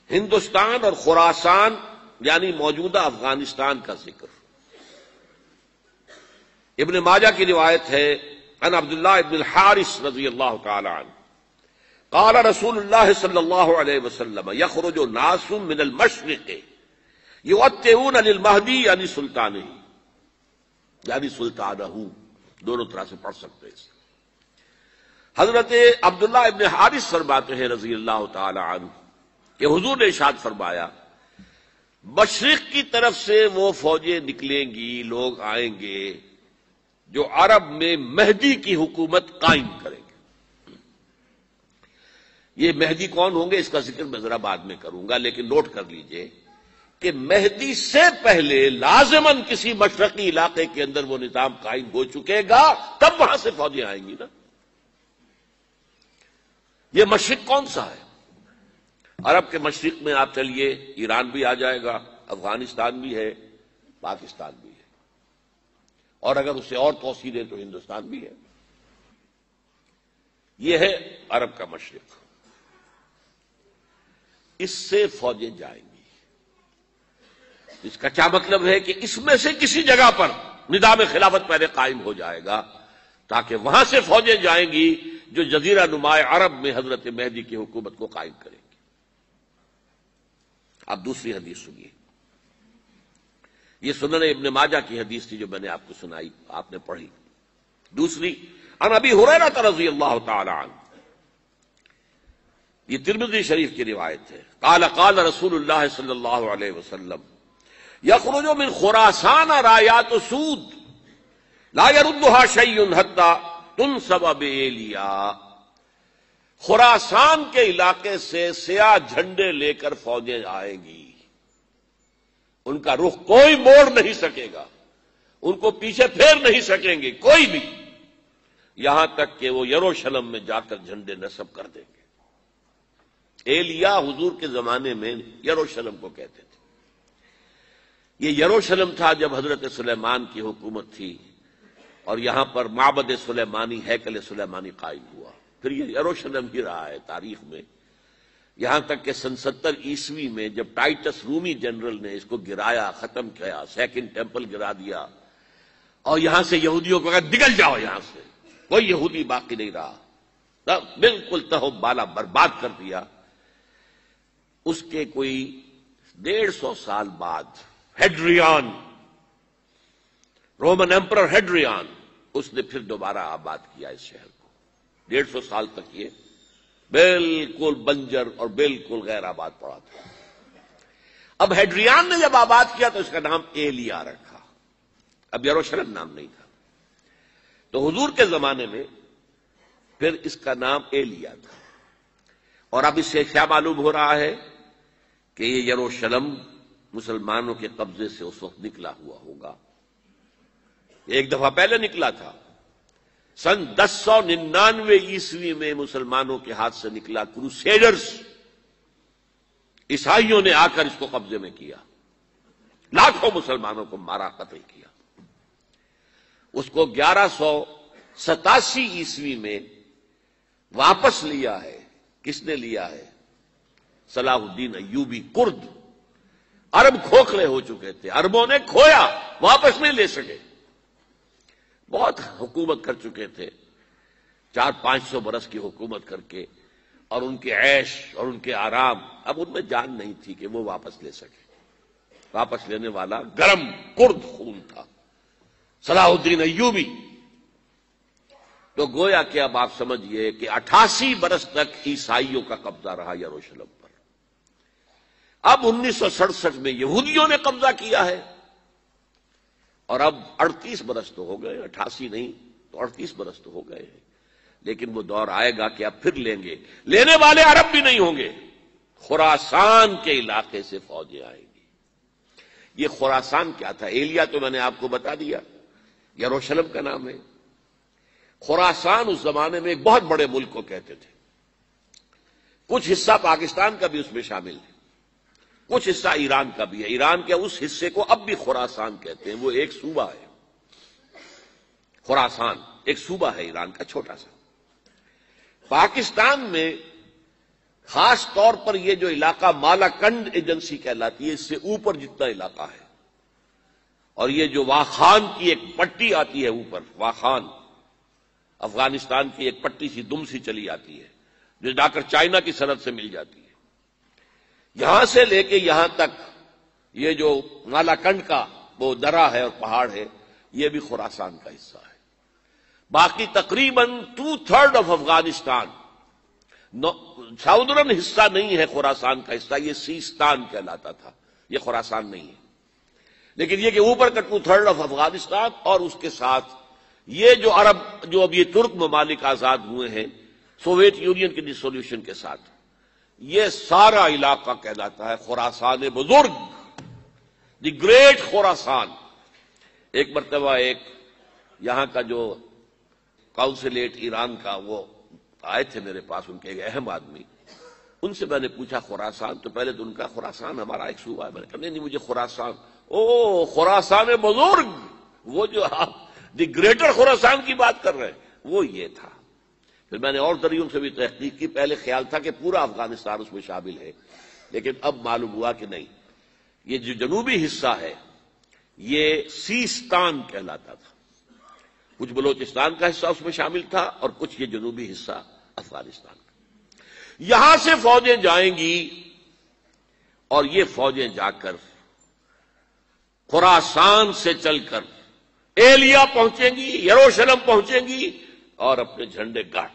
ہندوستان اور خراسان یعنی موجودہ افغانستان کا ذکر۔ ابن ماجہ کی روایت ہے عن عبداللہ ابن الحارث رضی اللہ تعالی عنہ قال رسول اللہ صلی اللہ علیہ وسلم یخرج ناس من المشرق یؤتئون للمہدی یعنی سلطانہ، یعنی سلطانہ، دونوں طرح سے پڑھ سکتے ہیں۔ حضرت عبداللہ ابن حارث فرماتے ہیں رضی اللہ تعالی عنہ کہ حضور نے ارشاد فرمایا مشرق کی طرف سے وہ فوجیں نکلیں گی، لوگ آئیں گے جو عرب میں مہدی کی حکومت قائم کریں گے۔ یہ مہدی کون ہوں گے اس کا ذکر میں ذرا بعد میں کروں گا، لیکن نوٹ کر لیجئے کہ مہدی سے پہلے لازماً کسی مشرقی علاقے کے اندر وہ نظام قائم ہو چکے گا، تب وہاں سے فوجیں آئیں گی نا۔ یہ مشرق کون سا ہے؟ عرب کے مشرق میں آپ چلیے ایران بھی آ جائے گا، افغانستان بھی ہے، پاکستان بھی ہے، اور اگر اسے اور توسیع دیں تو ہندوستان بھی ہے۔ یہ ہے عرب کا مشرق، اس سے فوجیں جائیں گی۔ اس کا کیا مطلب ہے کہ اس میں سے کسی جگہ پر نظام خلافت پہلے قائم ہو جائے گا تاکہ وہاں سے فوجیں جائیں گی جو جزیرہ نما عرب میں حضرت مہدی کی حکومت کو قائم کریں گی۔ اب دوسری حدیث سنیے، یہ سنن ابن ماجہ کی حدیث تھی جو میں نے آپ کو سنائی، آپ نے پڑھی۔ دوسری عن ابی ہریرہ رضی اللہ تعالی عنہ، یہ ترمذی شریف کی روایت ہے، قال قال رسول اللہ صلی اللہ علیہ وسلم یخرج من خراسان رایات سود لا يردها شیء حتی تنصب بإیلیا، خراسان کے علاقے سے سیاہ جھنڈے لے کر فوجیں آئیں گی، ان کا رخ کوئی موڑ نہیں سکے گا، ان کو پیچھے پھیر نہیں سکیں گے کوئی بھی، یہاں تک کہ وہ یروشلم میں جا کر جھنڈے نصب کر دیں گے۔ ایلیا حضور کے زمانے میں یروشلم کو کہتے تھے۔ یہ یروشلم تھا جب حضرت سلیمان کی حکومت تھی اور یہاں پر معبد سلیمانی، ہیکل سلیمانی قائم ہوا، پھر یہ یروشلم ہی رہا ہے تاریخ میں، یہاں تک کہ سن 70 عیسوی میں جب ٹائٹس رومی جنرل نے اس کو گرایا، ختم کیا، سیکنڈ ٹیمپل گرا دیا، اور یہاں سے یہودیوں کو کہا نکل جاؤ یہاں سے، کوئی یہودی باقی نہیں رہا، بالکل تہو بالا برباد کر دیا۔ اس کے کوئی 150 سال بعد ہیڈریان، رومن ایمپرر ہیڈریان، اس نے پھر دوبارہ آباد کیا اس شہر کو۔ 150 سال تک یہ بالکل بنجر اور بالکل غیر آباد پڑا تھا۔ اب ہیڈریان نے جب آباد کیا تو اس کا نام ایلیا رکھا، اب یروشلم نام نہیں تھا۔ تو حضور کے زمانے میں پھر اس کا نام ایلیا تھا، اور اب اس سے کیا معلوم ہو رہا ہے کہ یہ یروشلم مسلمانوں کے قبضے سے اس وقت نکلا ہوا ہوگا۔ ایک دفعہ پہلے نکلا تھا، سن 1099 عیسوی میں مسلمانوں کے ہاتھ سے نکلا، کروسیڈرز، عیسائیوں نے آ کر اس کو قبضے میں کیا، لاکھوں مسلمانوں کو مارا، قتل کیا۔ اس کو 1187 عیسوی میں واپس لیا ہے۔ کس نے لیا ہے؟ صلاح الدین ایوبی، کرد۔ عرب کھوکھلے ہو چکے تھے، عربوں نے کھویا، واپس نہیں لے سکے، بہت حکومت کر چکے تھے، 400-500 برس کی حکومت کر کے، اور ان کے عیش اور ان کے آرام، اب ان میں جان نہیں تھی کہ وہ واپس لے سکے۔ واپس لینے والا گرم کرد خون تھا، صلاح الدین ایوبی۔ تو گویا کہ اب آپ سمجھئے کہ 88 برس تک عیسائیوں کا قبضہ رہا یروشلم پر۔ اب 1967 میں یہودیوں نے قبضہ کیا ہے، اور اب 38 برس تو ہو گئے، 88 نہیں تو 38 برس تو ہو گئے ہیں، لیکن وہ دور آئے گا کہ اب پھر لیں گے۔ لینے والے عرب بھی نہیں ہوں گے، خراسان کے علاقے سے فوجیں آئیں گی۔ یہ خراسان کیا تھا؟ ایلیا تو میں نے آپ کو بتا دیا، یروشلم کا نام ہے۔ خراسان اس زمانے میں ایک بہت بڑے ملک کو کہتے تھے، کچھ حصہ پاکستان کا بھی اس میں شامل ہے، کچھ حصہ ایران کا بھی ہے۔ ایران کے اس حصے کو اب بھی خراسان کہتے ہیں، وہ ایک صوبہ ہے۔ خراسان ایک صوبہ ہے ایران کا چھوٹا سا۔ پاکستان میں خاص طور پر یہ جو علاقہ مالاکنڈ ایجنسی کہلاتی ہے، اس سے اوپر جتنا علاقہ ہے، اور یہ جو واخان کی ایک پٹی آتی ہے اوپر، واخان افغانستان کی ایک پٹی سی دم سی چلی آتی ہے جو جا کر چائنا کی سرحد سے مل جاتی ہے، یہاں سے لے کے یہاں تک یہ جو مالاکنڈ کا وہ درہ ہے اور پہاڑ ہے، یہ بھی خراسان کا حصہ ہے۔ باقی تقریباً 2/3 آف افغانستان ساؤدرن حصہ نہیں ہے خراسان کا حصہ، یہ سیستان کہلاتا تھا، یہ خراسان نہیں ہے۔ لیکن یہ کہ اوپر کا 2/3 آف افغانستان اور اس کے ساتھ یہ جو عرب جو اب یہ ترک ممالک آزاد ہوئے ہیں سوویت یونین کے ڈسولوشن کے ساتھ، یہ سارا علاقہ کہلاتا ہے خراسان بزرگ، دی گریٹ خراسان۔ ایک مرتبہ ایک یہاں کا جو کاؤنسلیٹ ایران کا وہ آئے تھے میرے پاس، ان کے ایک اہم آدمی، ان سے میں نے پوچھا خراسان، تو پہلے تو ان کا خراسان ہمارا ایک صوبہ ہے، میں نے کہا نہیں مجھے خراسان، او خراسان بزرگ، وہ جو آپ دی گریٹر خراسان کی بات کر رہے ہیں وہ یہ تھا۔ پھر میں نے اور ذریعوں سے بھی تحقیق کی، پہلے خیال تھا کہ پورا افغانستان اس میں شامل ہے، لیکن اب معلوم ہوا کہ نہیں، یہ جو جنوبی حصہ ہے یہ سیستان کہلاتا تھا، کچھ بلوچستان کا حصہ اس میں شامل تھا اور کچھ یہ جنوبی حصہ افغانستان کا۔ یہاں سے فوجیں جائیں گی اور یہ فوجیں جا کر خراسان سے چل کر ایلیا پہنچیں گی، یروشلم پہنچیں گی اور اپنے جھنڈے گاڑ